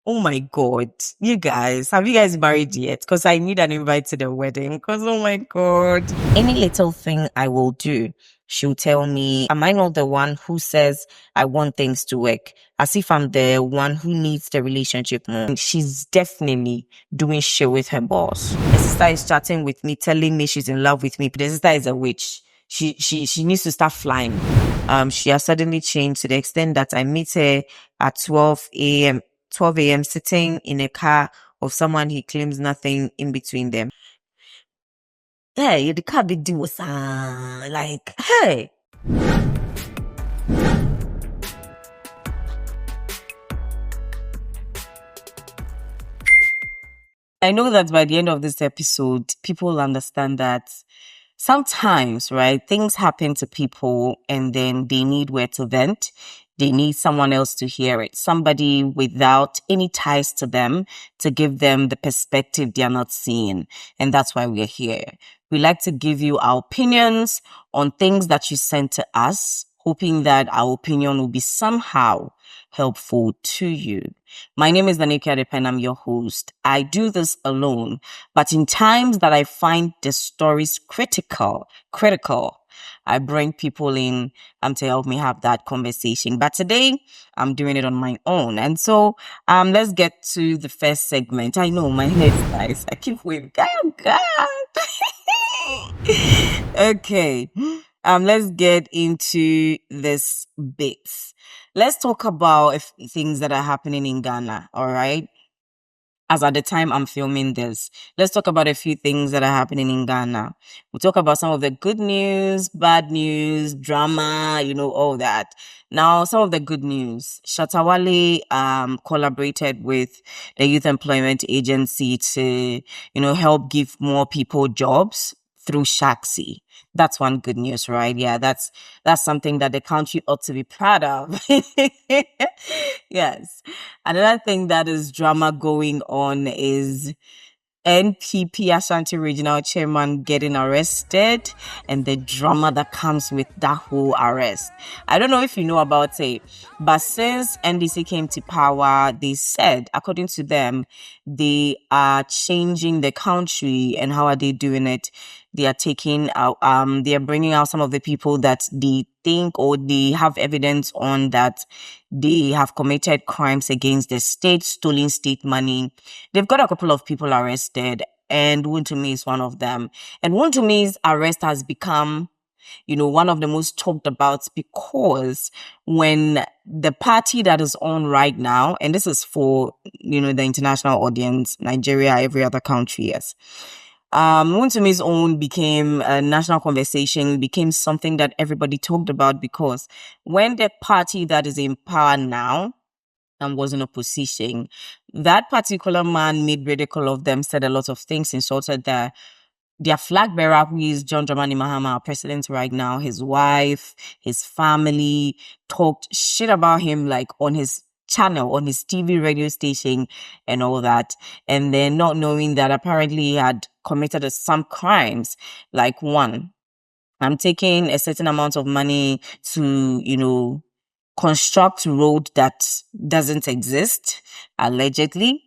Oh my God. You guys, have you guys married yet? Because I need an invite to the wedding. Because, oh my God. Any little thing I will do, she'll tell me, am I not the one who says I want things to work? As if I'm the one who needs the relationship more. And she's definitely doing shit with her boss. My sister is chatting with me, telling me she's in love with me. The sister is a witch. She needs to start flying. She has suddenly changed to the extent that I meet her at 12 a.m. sitting in a car of someone he claims nothing in between them. Hey, the car big deal was like, hey. I know that by the end of this episode, people will understand that sometimes, right, things happen to people and then they need where to vent. They need someone else to hear it. Somebody without any ties to them to give them the perspective they're not seeing. And that's why we're here. We like to give you our opinions on things that you sent to us, hoping that our opinion will be somehow helpful to you. My name is Danica Adepa and I'm your host. I do this alone, but in times that I find the stories critical, I bring people in to help me have that conversation. But today I'm doing it on my own. And so let's get to the first segment. I know my head's nice. I keep waving. God. Okay. Let's get into this bit. Let's talk about things that are happening in Ghana, all right? As at the time I'm filming this, let's talk about a few things that are happening in Ghana. We'll talk about some of the good news, bad news, drama, all that. Now, some of the good news. Shatawale collaborated with the Youth Employment Agency to, help give more people jobs through Shaxi. That's one good news, right? Yeah, that's something that the country ought to be proud of. Yes. Another thing that is drama going on is NPP Ashanti Regional Chairman getting arrested and the drama that comes with that whole arrest. I don't know if you know about it, but since NDC came to power, they said, according to them, they are changing the country. And how are they doing it? They are taking out, they are bringing out some of the people that they think or they have evidence on that they have committed crimes against the state, stolen state money. They've got a couple of people arrested, and Wontumi is one of them. And Wontumi's arrest has become, one of the most talked about because when the party that is on right now, and this is for, the international audience, Nigeria, every other country, yes. Wuntumi's own became a national conversation, became something that everybody talked about because when the party that is in power now and was in opposition, that particular man made ridicule of them, said a lot of things, insulted their flag bearer, who is John Dramani Mahama, our president right now, his wife, his family, talked shit about him like on his channel, on his TV radio station and all that. And then not knowing that apparently he had committed some crimes, like one, I'm taking a certain amount of money to, construct road that doesn't exist, allegedly.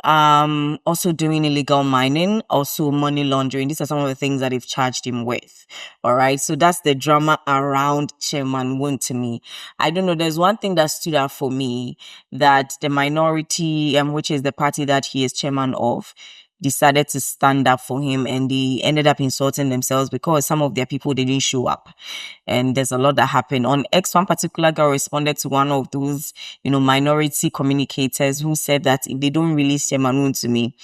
Also doing illegal mining, also money laundering. These are some of the things that they've charged him with. All right. So that's the drama around Chairman Wontumi. I don't know. There's one thing that stood out for me, that the minority, which is the party that he is chairman of, decided to stand up for him, and they ended up insulting themselves because some of their people didn't show up. And there's a lot that happened. On X, one particular girl responded to one of those, minority communicators who said that if they don't release Chairman Wontumi,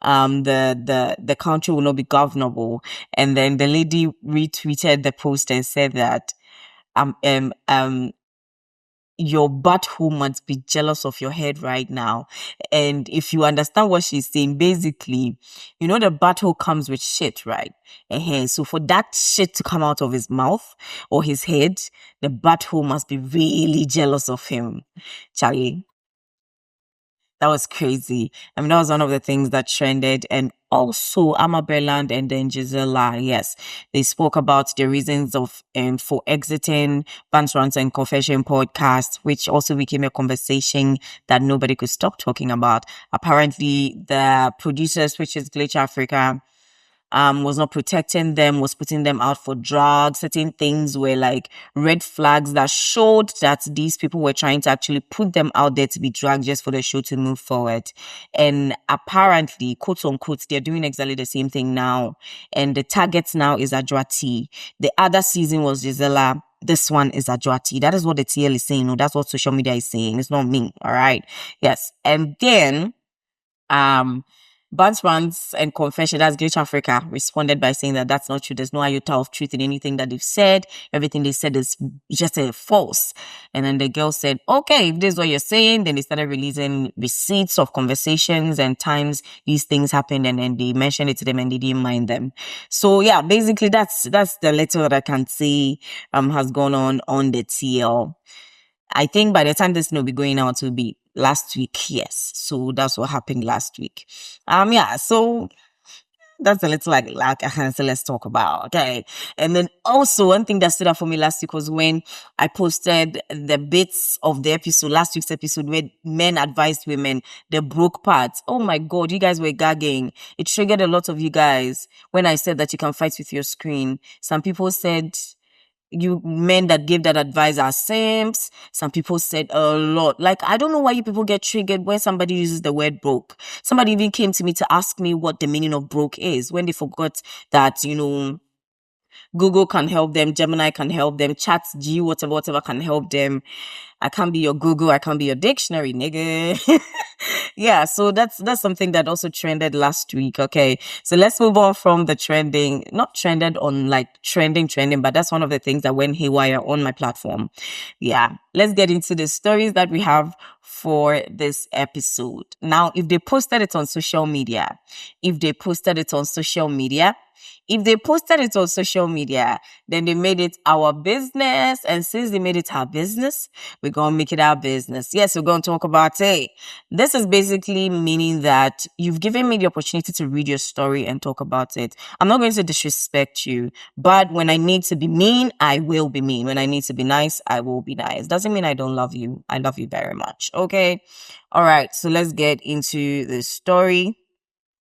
the country will not be governable. And then the lady retweeted the post and said that, your butthole must be jealous of your head right now. And if you understand what she's saying, basically, the butthole comes with shit, right? So for that shit to come out of his mouth or his head, the butthole must be really jealous of him. Charlie. That was crazy. That was one of the things that trended, and also Amabeland and then Gisela. Yes, they spoke about the reasons of for exiting Vance Runs and Confession podcast, which also became a conversation that nobody could stop talking about. Apparently, the producers, which is Glitch Africa, was not protecting them, was putting them out for drugs. Certain things were like red flags that showed that these people were trying to actually put them out there to be dragged just for the show to move forward. And apparently, quote unquote, they're doing exactly the same thing now. And the target now is Adjoati. The other season was Gisela. This one is Adjoati. That is what the TL is saying. No, that's what social media is saying. It's not me. All right. Yes. And then, Vance and Confession, that's Glitch Africa, responded by saying that that's not true. There's no iota of truth in anything that they've said. Everything they said is just a false. And then the girl said, okay, if this is what you're saying, then they started releasing receipts of conversations and times these things happened, and then they mentioned it to them and they didn't mind them. So yeah, basically that's the little that I can see has gone on the TL. I think by the time this will be going out, it will be last week. Yes. So that's what happened last week. Yeah. So that's a little like so let's talk about. Okay. And then also one thing that stood out for me last week was when I posted the bits of the episode, last week's episode, where men advised women, the broke parts. Oh my God, you guys were gagging. It triggered a lot of you guys when I said that you can fight with your screen. Some people said, you men that gave that advice are simps. Some people said a lot. Like, I don't know why you people get triggered when somebody uses the word broke. Somebody even came to me to ask me what the meaning of broke is when they forgot that, Google can help them, Gemini can help them, Chat G, whatever can help them. I can't be your Google, I can't be your dictionary, nigga. Yeah, so that's something that also trended last week. Okay, so let's move on from the trending, not trended on like trending, but that's one of the things that went haywire on my platform. Yeah, let's get into the stories that we have for this episode. Now, if they posted it on social media, then they made it our business. And since they made it our business, we're going to make it our business. Yes, we're going to talk about it. This is basically meaning that you've given me the opportunity to read your story and talk about it. I'm not going to disrespect you, but when I need to be mean, I will be mean. When I need to be nice, I will be nice. Doesn't mean I don't love you. I love you very much. Okay. All right. So let's get into the story.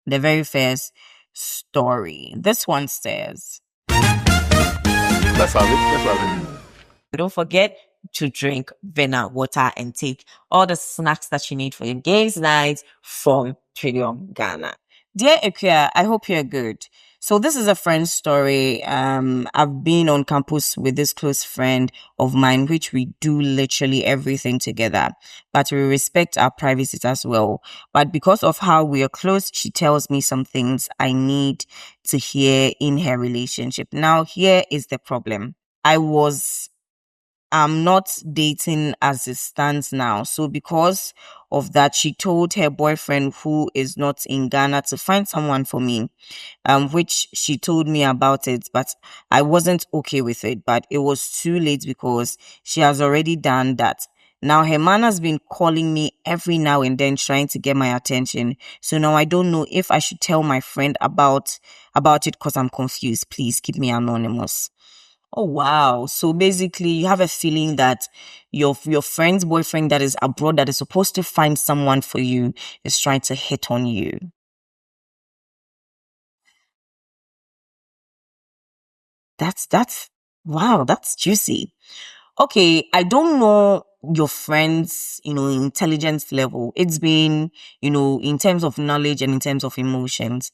The very first story. This one says, Let's have it. don't forget to drink Vena water and take all the snacks that you need for your games night from Twellium Ghana. Dear Ikuya, I hope you're good. So this is a friend's story. I've been on campus with this close friend of mine, which we do literally everything together, but we respect our privacy as well. But because of how we are close, she tells me some things I need to hear in her relationship. Now, here is the problem. I'm not dating as it stands now. So because of that, she told her boyfriend, who is not in Ghana, to find someone for me, which she told me about it, but I wasn't okay with it. But it was too late because she has already done that. Now her man has been calling me every now and then trying to get my attention. So now I don't know if I should tell my friend about it because I'm confused. Please keep me anonymous. Oh, wow. So basically you have a feeling that your friend's boyfriend that is abroad that is supposed to find someone for you is trying to hit on you. Wow, that's juicy. Okay, I don't know your friend's, intelligence level. It's been, in terms of knowledge and in terms of emotions.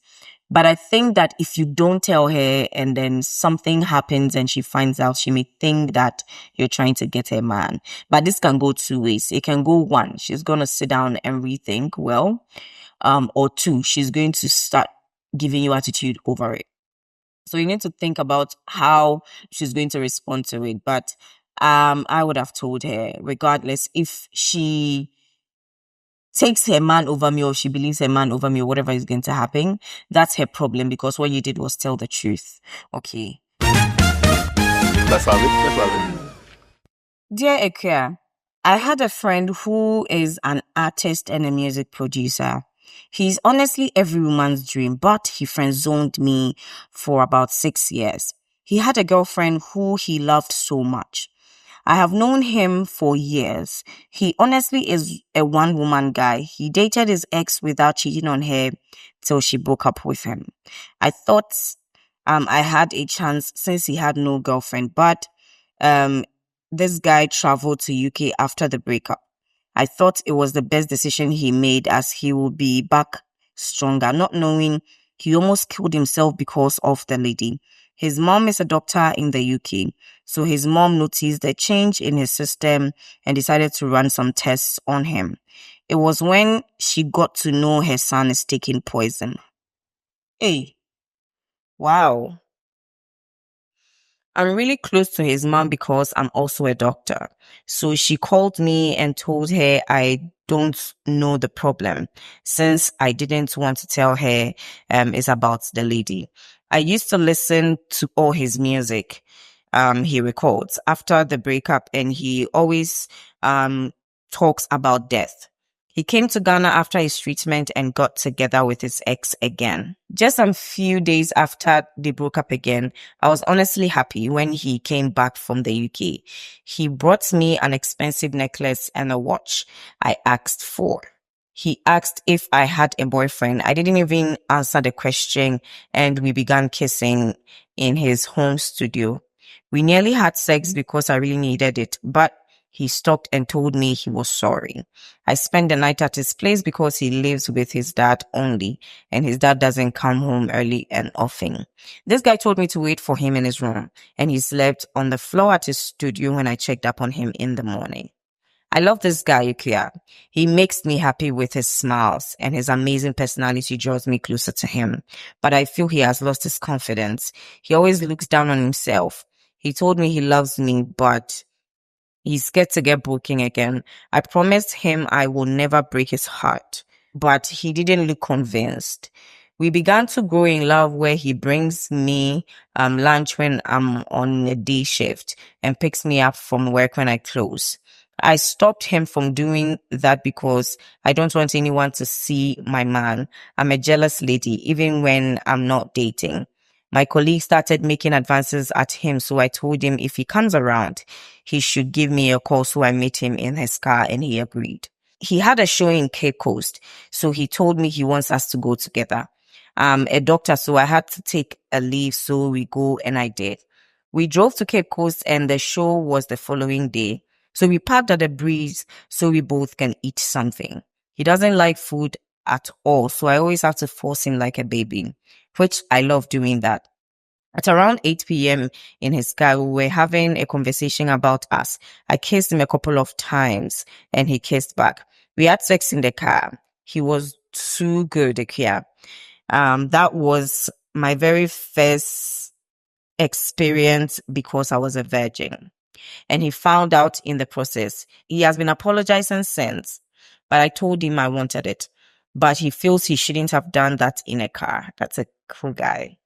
But I think that if you don't tell her and then something happens and she finds out, she may think that you're trying to get her man. But this can go two ways. It can go one, she's going to sit down and rethink well. Or two, she's going to start giving you attitude over it. So you need to think about how she's going to respond to it. But I would have told her, regardless, if she takes her man over me or she believes her man over me or whatever is going to happen, that's her problem, because what you did was tell the truth. Okay. Let's have it. Dear Ekia, I had a friend who is an artist and a music producer. He's honestly every woman's dream, but he friend-zoned me for about 6 years. He had a girlfriend who he loved so much. I have known him for years. He honestly is a one-woman guy. He dated his ex without cheating on her till she broke up with him. I thought I had a chance since he had no girlfriend, but um this guy traveled to UK after the breakup. I thought it was the best decision he made as he will be back stronger, not knowing he almost killed himself because of the lady. His mom is a doctor in the UK, so his mom noticed the change in his system and decided to run some tests on him. It was when she got to know her son is taking poison. Hey, wow. I'm really close to his mom because I'm also a doctor. So she called me and told her I don't know the problem since I didn't want to tell her it's about the lady. I used to listen to all his music he records after the breakup, and he always talks about death. He came to Ghana after his treatment and got together with his ex again. Just a few days after they broke up again, I was honestly happy when he came back from the UK. He brought me an expensive necklace and a watch I asked for. He asked if I had a boyfriend. I didn't even answer the question, and we began kissing in his home studio. We nearly had sex because I really needed it, but he stopped and told me he was sorry. I spent the night at his place because he lives with his dad only, and his dad doesn't come home early and often. This guy told me to wait for him in his room, and he slept on the floor at his studio when I checked up on him in the morning. I love this guy, Yukia. He makes me happy with his smiles, and his amazing personality draws me closer to him. But I feel he has lost his confidence. He always looks down on himself. He told me he loves me, but he's scared to get broken again. I promised him I will never break his heart, but he didn't look convinced. We began to grow in love where he brings me lunch when I'm on a day shift and picks me up from work when I close. I stopped him from doing that because I don't want anyone to see my man. I'm a jealous lady, even when I'm not dating. My colleague started making advances at him, so I told him if he comes around, he should give me a call. So I met him in his car and he agreed. He had a show in Cape Coast, so he told me he wants us to go together. I'm a doctor, so I had to take a leave, so we go, and I did. We drove to Cape Coast and the show was the following day. So we parked at the breeze so we both can eat something. He doesn't like food at all, so I always have to force him like a baby, which I love doing that. At around 8 p.m. in his car, we were having a conversation about us. I kissed him a couple of times and he kissed back. We had sex in the car. He was too good, Akia. That was my very first experience because I was a virgin. And he found out in the process. He has been apologizing since, but I told him I wanted it. But he feels he shouldn't have done that in a car. That's a cool guy.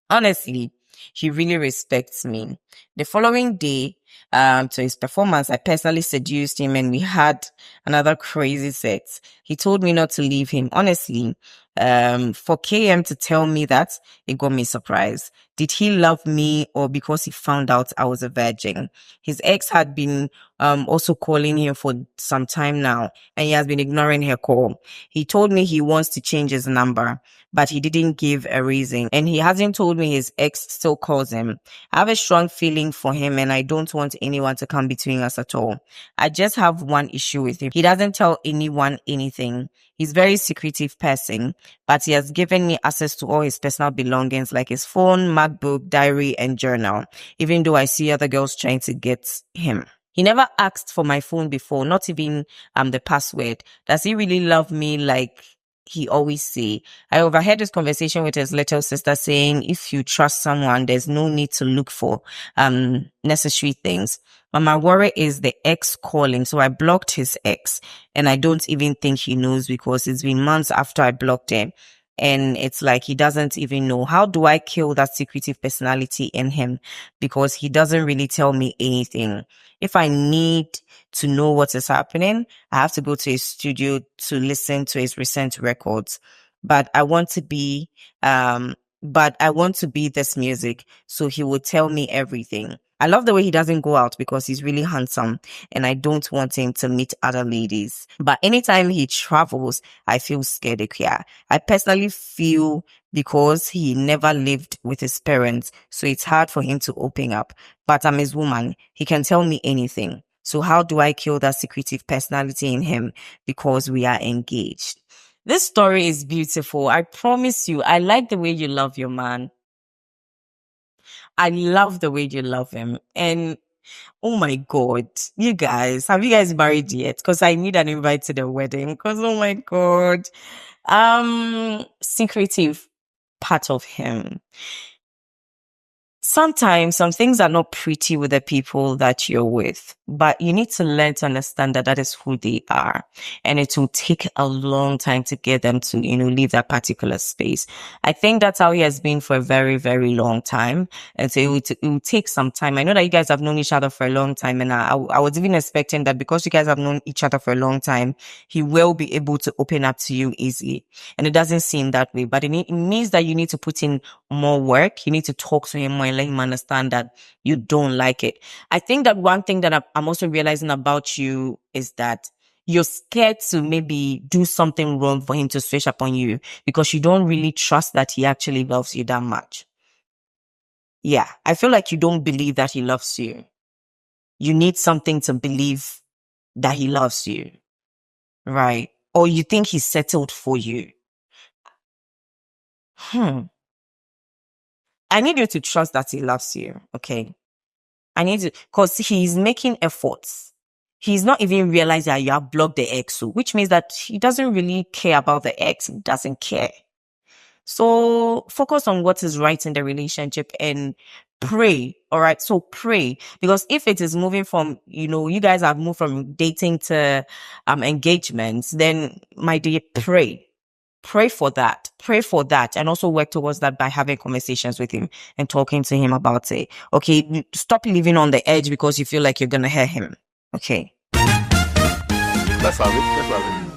Honestly, he really respects me. The following day, to his performance, I personally seduced him and we had another crazy sex. He told me not to leave him. Honestly, for KM to tell me that, it got me surprised. Did he love me or because he found out I was a virgin? His ex had been also calling him for some time now, and he has been ignoring her call. He told me he wants to change his number, but he didn't give a reason, and he hasn't told me his ex still calls him. I have a strong feeling for him, and I don't want anyone to come between us at all. I just have one issue with him. He doesn't tell anyone anything. He's a very secretive person, but he has given me access to all his personal belongings like his phone, MacBook, diary, and journal, even though I see other girls trying to get him. He never asked for my phone before, not even the password. Does he really love me like he always say? I overheard this conversation with his little sister saying, if you trust someone, there's no need to look for necessary things. But my worry is the ex calling. So I blocked his ex, and I don't even think he knows because it's been months after I blocked him. and it's like he doesn't even know. How do I kill that secretive personality in him? Because he doesn't really tell me anything. If I need to know what is happening, I have to go to his studio to listen to his recent records. But I want to be, this music. So he would tell me everything. I love the way he doesn't go out because he's really handsome and I don't want him to meet other ladies. But anytime he travels, I feel scared. Yeah. I personally feel because he never lived with his parents, so it's hard for him to open up. But I'm his woman. He can tell me anything. So how do I kill that secretive personality in him? Because we are engaged. This story is beautiful. I promise you, I like the way you love your man. I love the way you love him. And oh my God, you guys, have you guys married yet? Because I need an invite to the wedding. Because oh my God, secretive part of him. Sometimes some things are not pretty with the people that you're with, but you need to learn to understand that that is who they are. And it will take a long time to get them to, leave that particular space. I think that's how he has been for a very, very long time. And so it will take some time. I know that you guys have known each other for a long time. And I was even expecting that because you guys have known each other for a long time, he will be able to open up to you easily. And it doesn't seem that way, but it means that you need to put in more work. You need to talk to him more and let him understand that you don't like it. I think that one thing that I'm also realizing about you is that you're scared to maybe do something wrong for him to switch up on you because you don't really trust that he actually loves you that much. Yeah, I feel like you don't believe that he loves you. You need something to believe that he loves you, right? Or you think he's settled for you. I need you to trust that he loves you, okay? I need to, because he's making efforts. He's not even realizing that you have blocked the ex, which means that he doesn't really care about the ex. He doesn't care. So focus on what is right in the relationship and pray. All right. So pray, because if it is moving from, you guys have moved from dating to engagements, then my dear, pray. Pray for that. Pray for that. And also work towards that by having conversations with him and talking to him about it. Okay. Stop living on the edge because you feel like you're going to hurt him. Okay. Let's have it. Let's have it.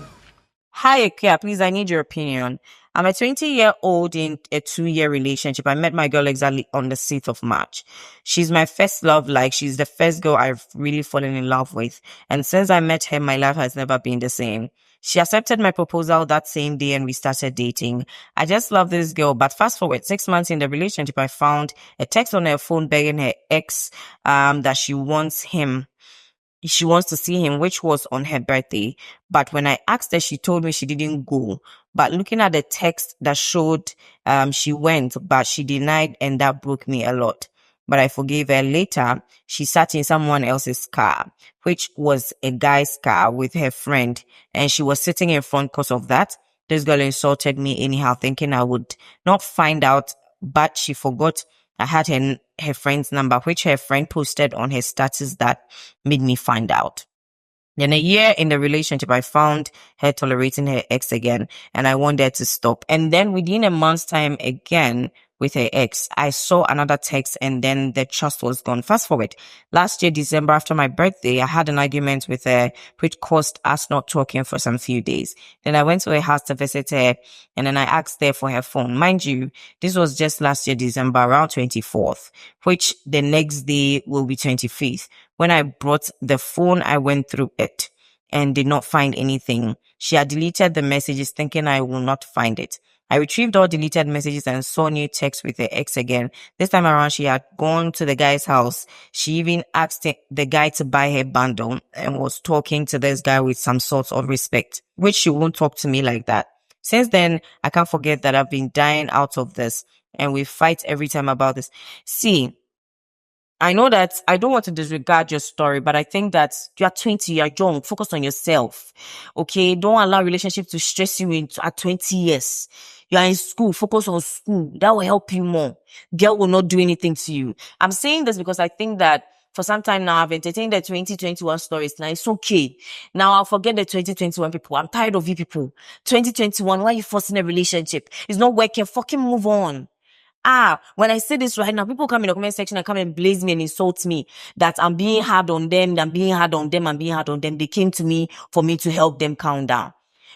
Hi, Akia. Please, I need your opinion. I'm a 20-year-old in a 2-year relationship. I met my girl exactly on the 6th of March. She's my first love. Like, she's the first girl I've really fallen in love with. And since I met her, my life has never been the same. She accepted my proposal that same day and we started dating. I just love this girl. But fast forward 6 months in the relationship, I found a text on her phone begging her ex, that she wants to see him, which was on her birthday. But when I asked her, she told me she didn't go. But looking at the text that showed she went, but she denied, and that broke me a lot. But I forgave her. Later, she sat in someone else's car, which was a guy's car with her friend, and she was sitting in front because of that. This girl insulted me anyhow, thinking I would not find out, but she forgot I had her friend's number, which her friend posted on her status that made me find out. Then a year in the relationship, I found her tolerating her ex again, and I wanted to stop. And then within a month's time again with her ex, I saw another text and then the trust was gone. Fast forward. Last year, December, after my birthday, I had an argument with her, which caused us not talking for some few days. Then I went to her house to visit her, and then I asked her for her phone. Mind you, this was just last year, December, around 24th, which the next day will be 25th. When I brought the phone, I went through it and did not find anything. She had deleted the messages thinking I will not find it. I retrieved all deleted messages and saw new texts with her ex again. This time around, she had gone to the guy's house. She even asked the guy to buy her bundle and was talking to this guy with some sort of respect, which she won't talk to me like that. Since then, I can't forget that I've been dying out of this and we fight every time about this. See, I know that I don't want to disregard your story, but I think that you are 20, you're young, focus on yourself. Okay. Don't allow relationship to stress you into at 20 years. You are in school, focus on school. That will help you more. Girl will not do anything to you. I'm saying this because I think that for some time now, I've entertained the 2021 stories. Now it's okay. Now I'll forget the 2021 people. I'm tired of you people. 2021, why are you forcing a relationship? It's not working. Fucking move on. When I say this right now, people come in the comment section and come and blaze me and insult me that I'm being hard on them, I'm being hard on them, I'm being hard on them. They came to me for me to help them calm down.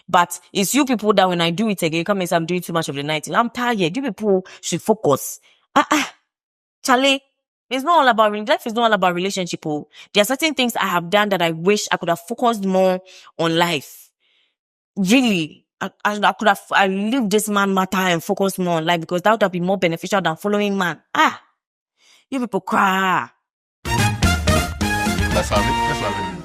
But it's you people that when I do it again, you come and say I'm doing too much of the night. I'm tired. You people should focus. Charlie, it's not all about life. Is not all about relationship. There are certain things I have done that I wish I could have focused more on life. Really, I could have lived this man matter and focused more on life because that would have been more beneficial than following man. You people cry. Let's have it.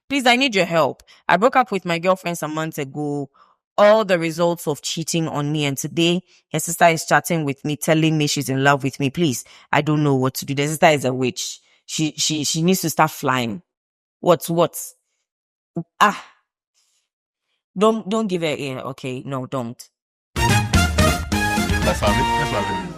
Please, I need your help. I broke up with my girlfriend some months ago. All the results of cheating on me, and today her sister is chatting with me, telling me she's in love with me. Please, I don't know what to do. The sister is a witch. She needs to start flying. What? Don't give her ear. Okay, no, don't. Let's have it.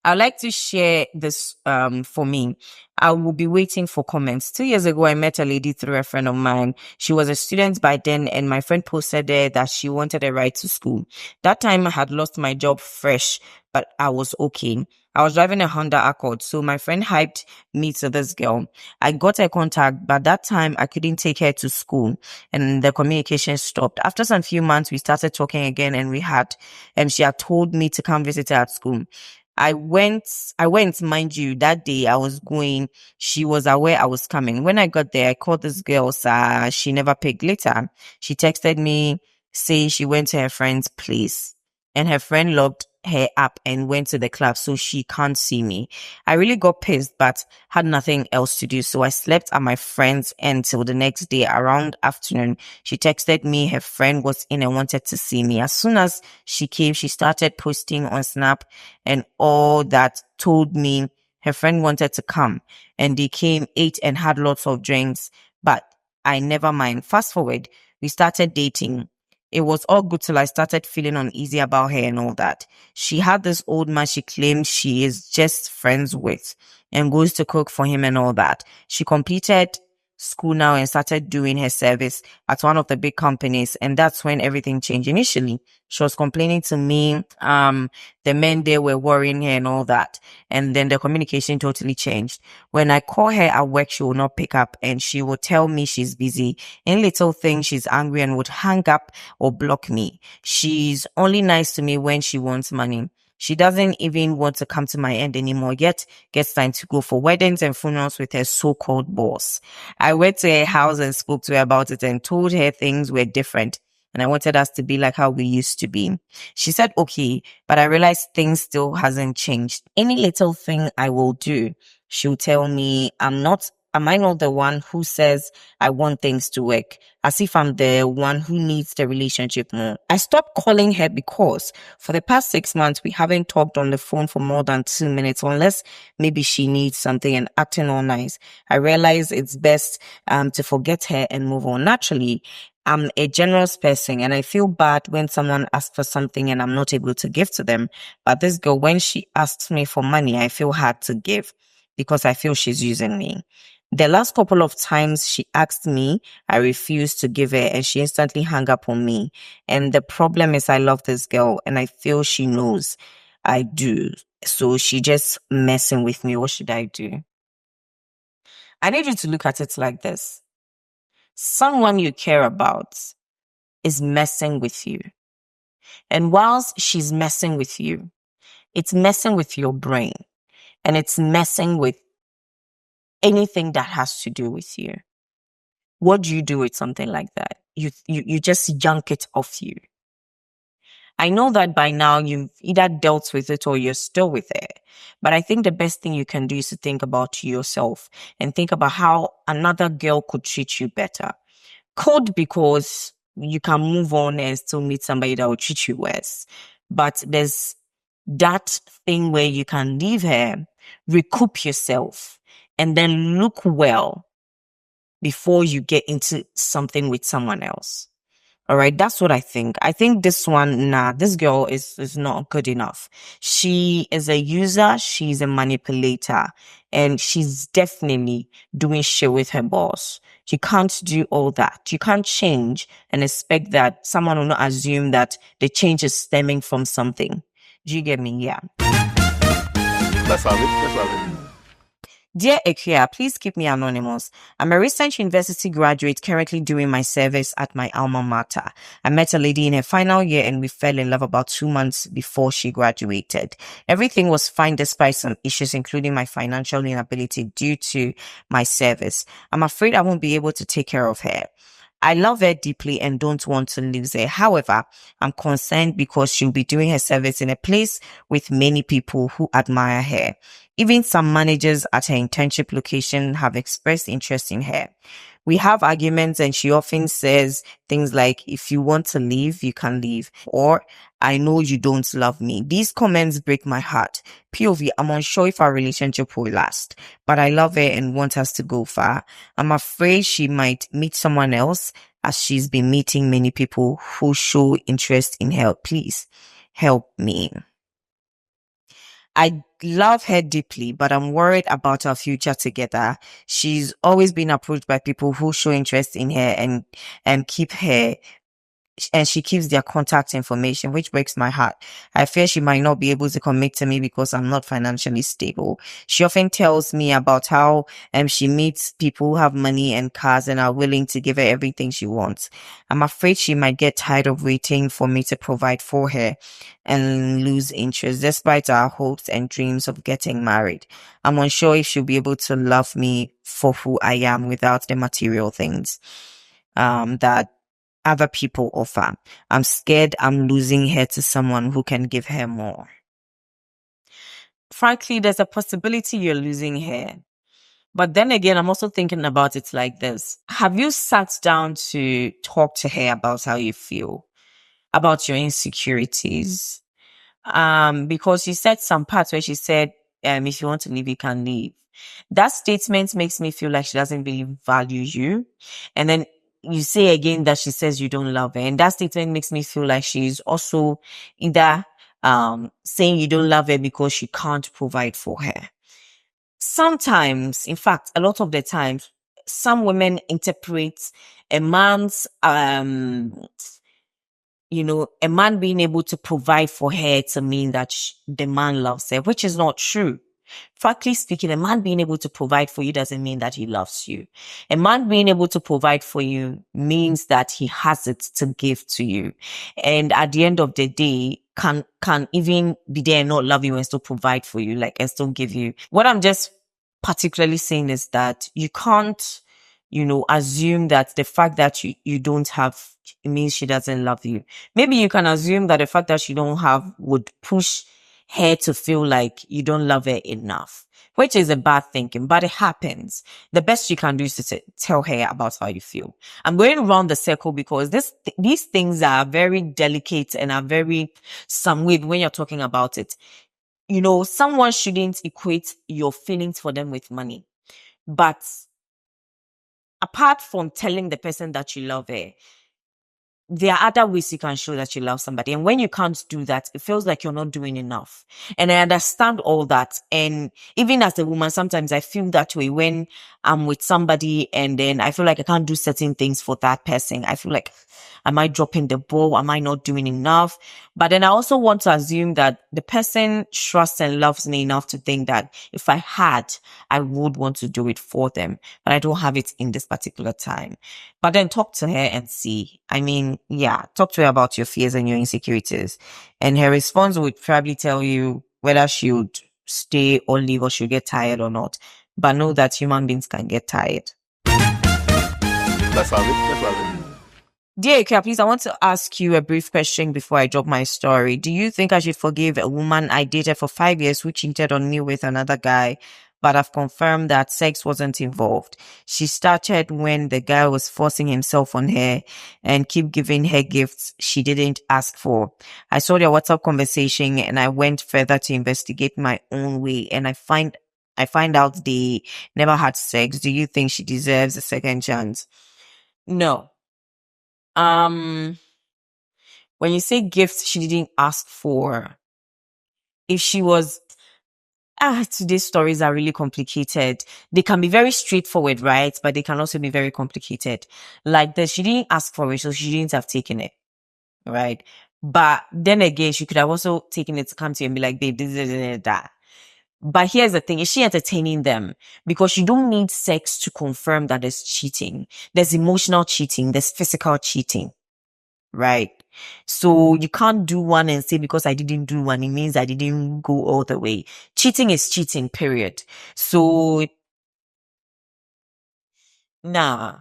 I'd like to share this for me. I will be waiting for comments. 2 years ago, I met a lady through a friend of mine. She was a student by then, and my friend posted there that she wanted a ride to school. That time, I had lost my job fresh, but I was okay. I was driving a Honda Accord, so my friend hyped me to this girl. I got her contact, but that time, I couldn't take her to school, and the communication stopped. After some few months, we started talking again, and she had told me to come visit her at school. I went, mind you, that day I was going, she was aware I was coming. When I got there, I called this girl, she never picked. Later, she texted me saying she went to her friend's place and her friend locked her up and went to the club so she can't see me. I really got pissed, but had nothing else to do. So I slept at my friend's until the next day around afternoon. She texted me her friend was in and wanted to see me. As soon as she came, she started posting on Snap and all that, told me her friend wanted to come, and they came, ate and had lots of drinks, but I never mind. Fast forward, we started dating. It was all good till I started feeling uneasy about her and all that. She had this old man she claimed she is just friends with and goes to cook for him and all that. She completed school now and started doing her service at one of the big companies, and that's when everything changed. Initially, she was complaining to me, the men there were worrying her and all that, and then the communication totally changed. When I call her at work, she will not pick up and she will tell me she's busy. In little things, she's angry and would hang up or block me. She's only nice to me when she wants money. She doesn't even want to come to my end anymore, yet gets time to go for weddings and funerals with her so-called boss. I went to her house and spoke to her about it and told her things were different and I wanted us to be like how we used to be. She said, okay, but I realized things still hasn't changed. Any little thing I will do, she'll tell me am I not the one who says I want things to work? As if I'm the one who needs the relationship more. I stopped calling her because for the past 6 months, we haven't talked on the phone for more than 2 minutes, unless maybe she needs something and acting all nice. I realize it's best to forget her and move on. Naturally, I'm a generous person and I feel bad when someone asks for something and I'm not able to give to them. But this girl, when she asks me for money, I feel hard to give because I feel she's using me. The last couple of times she asked me, I refused to give her and she instantly hung up on me. And the problem is I love this girl and I feel she knows I do. So she just messing with me. What should I do? I need you to look at it like this. Someone you care about is messing with you. And whilst she's messing with you, it's messing with your brain and it's messing with anything that has to do with you. What do you do with something like that? You just yank it off you. I know that by now you've either dealt with it or you're still with it. But I think the best thing you can do is to think about yourself and think about how another girl could treat you better. Could, because you can move on and still meet somebody that will treat you worse. But there's that thing where you can leave her, recoup yourself, and then look well before you get into something with someone else. All right, that's what I think. I think this one, nah, this girl is not good enough. She is a user, she's a manipulator, and she's definitely doing shit with her boss. You can't do all that. You can't change and expect that someone will not assume that the change is stemming from something. Do you get me? Yeah. Let's have it. Let's have it. Dear Ekia, please keep me anonymous. I'm a recent university graduate currently doing my service at my alma mater. I met a lady in her final year and we fell in love about 2 months before she graduated. Everything was fine despite some issues, including my financial inability due to my service. I'm afraid I won't be able to take care of her. I love her deeply and don't want to lose her. However, I'm concerned because she'll be doing her service in a place with many people who admire her. Even some managers at her internship location have expressed interest in her. We have arguments and she often says things like, if you want to leave, you can leave. Or, I know you don't love me. These comments break my heart. POV, I'm unsure if our relationship will last, but I love her and want us to go far. I'm afraid she might meet someone else as she's been meeting many people who show interest in her. Please help me. I love her deeply, but I'm worried about our future together. She's always been approached by people who show interest in her and keep her, and she keeps their contact information, which breaks my heart. I fear she might not be able to commit to me because I'm not financially stable. She often tells me about how she meets people who have money and cars and are willing to give her everything she wants. I'm afraid she might get tired of waiting for me to provide for her and lose interest despite our hopes and dreams of getting married. I'm unsure if she'll be able to love me for who I am without the material things that other people offer. I'm scared I'm losing her to someone who can give her more. Frankly, there's a possibility you're losing her. But then again, I'm also thinking about it like this. Have you sat down to talk to her about how you feel, about your insecurities? Because she said some parts where she said, if you want to leave, you can leave. That statement makes me feel like she doesn't really value you. And then you say again that she says you don't love her. And that statement makes me feel like she's also either saying you don't love her because she can't provide for her. Sometimes, in fact, a lot of the times, some women interpret a man's a man being able to provide for her to mean that the man loves her, which is not true. Frankly speaking, a man being able to provide for you doesn't mean that he loves you. A man being able to provide for you means that he has it to give to you. And at the end of the day, can even be there and not love you and still provide for you, like, and still give you. What I'm just particularly saying is that you can't, assume that the fact that you don't have, it means she doesn't love you. Maybe you can assume that the fact that she don't have would push her to feel like you don't love her enough, which is a bad thinking, but it happens. The best you can do is to tell her about how you feel. I'm going around the circle because these things are very delicate and are very some way when you're talking about it. Someone shouldn't equate your feelings for them with money. But apart from telling the person that you love her, there are other ways you can show that you love somebody. And when you can't do that, it feels like you're not doing enough. And I understand all that. And even as a woman, sometimes I feel that way when I'm with somebody and then I feel like I can't do certain things for that person. I feel like, am I dropping the ball? Am I not doing enough? But then I also want to assume that the person trusts and loves me enough to think that if I had, I would want to do it for them. But I don't have it in this particular time. But then talk to her and see. I mean, yeah, talk to her about your fears and your insecurities. And her response would probably tell you whether she would stay or leave or she'll get tired or not. But know that human beings can get tired. Let's have it. Let's have it. Dear Ika, please, I want to ask you a brief question before I drop my story. Do you think I should forgive a woman I dated for 5 years who cheated on me with another guy, but I've confirmed that sex wasn't involved? She started when the guy was forcing himself on her and keep giving her gifts she didn't ask for. I saw their WhatsApp conversation and I went further to investigate my own way, and I find out they never had sex. Do you think she deserves a second chance? No. When you say gifts she didn't ask for, if she was today's stories are really complicated. They can be very straightforward, right? But they can also be very complicated. Like that, she didn't ask for it, so she didn't have taken it, right? But then again, she could have also taken it to come to you and be like, babe, this, that. But here's the thing, is she entertaining them? Because you don't need sex to confirm that there's cheating. There's emotional cheating, there's physical cheating, right? So you can't do one and say because I didn't do one, it means I didn't go all the way. Cheating is cheating, period. So, nah,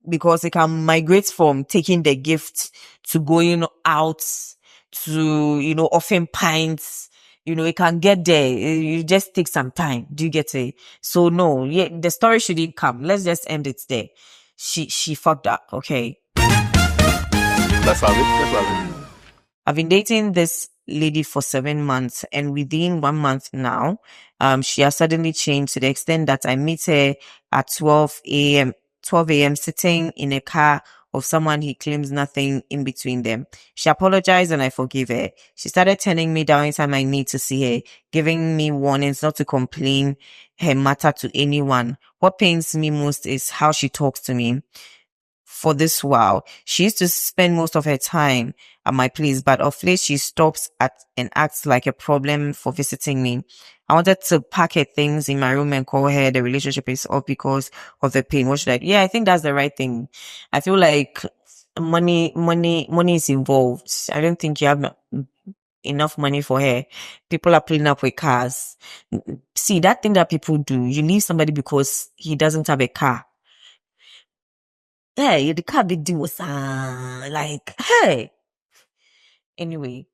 because it can migrate from taking the gift to going out to, offering pints. It can get there. You just take some time. Do you get it? So no, yeah, the story shouldn't come. Let's just end it there. She fucked up, okay? Let's have it. Let's have it. I've been dating this lady for 7 months, and within 1 month now, she has suddenly changed to the extent that I meet her at 12 a.m. sitting in a car of someone he claims nothing in between them. She apologized and I forgive her. She started turning me down anytime I need to see her, giving me warnings not to complain her matter to anyone. What pains me most is how she talks to me. For this while, she used to spend most of her time at my place, but of late she stops at and acts like a problem for visiting me. I wanted to pack her things in my room and call her. The relationship is off because of the pain. What should I do? Yeah, I think that's the right thing. I feel like money is involved. I don't think you have enough money for her. People are pulling up with cars. See, that thing that people do, you leave somebody because he doesn't have a car. Hey, the car big deal was like, hey. Anyway,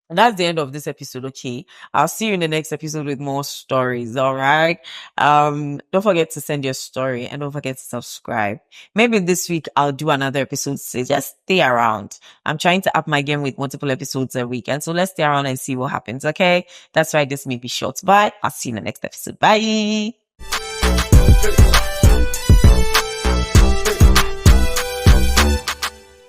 that's the end of this episode, okay? I'll see you in the next episode with more stories, all right? Don't forget to send your story and don't forget to subscribe. Maybe this week I'll do another episode, so just stay around. I'm trying to up my game with multiple episodes a week, and so let's stay around and see what happens, okay? That's why this may be short, but I'll see you in the next episode. Bye!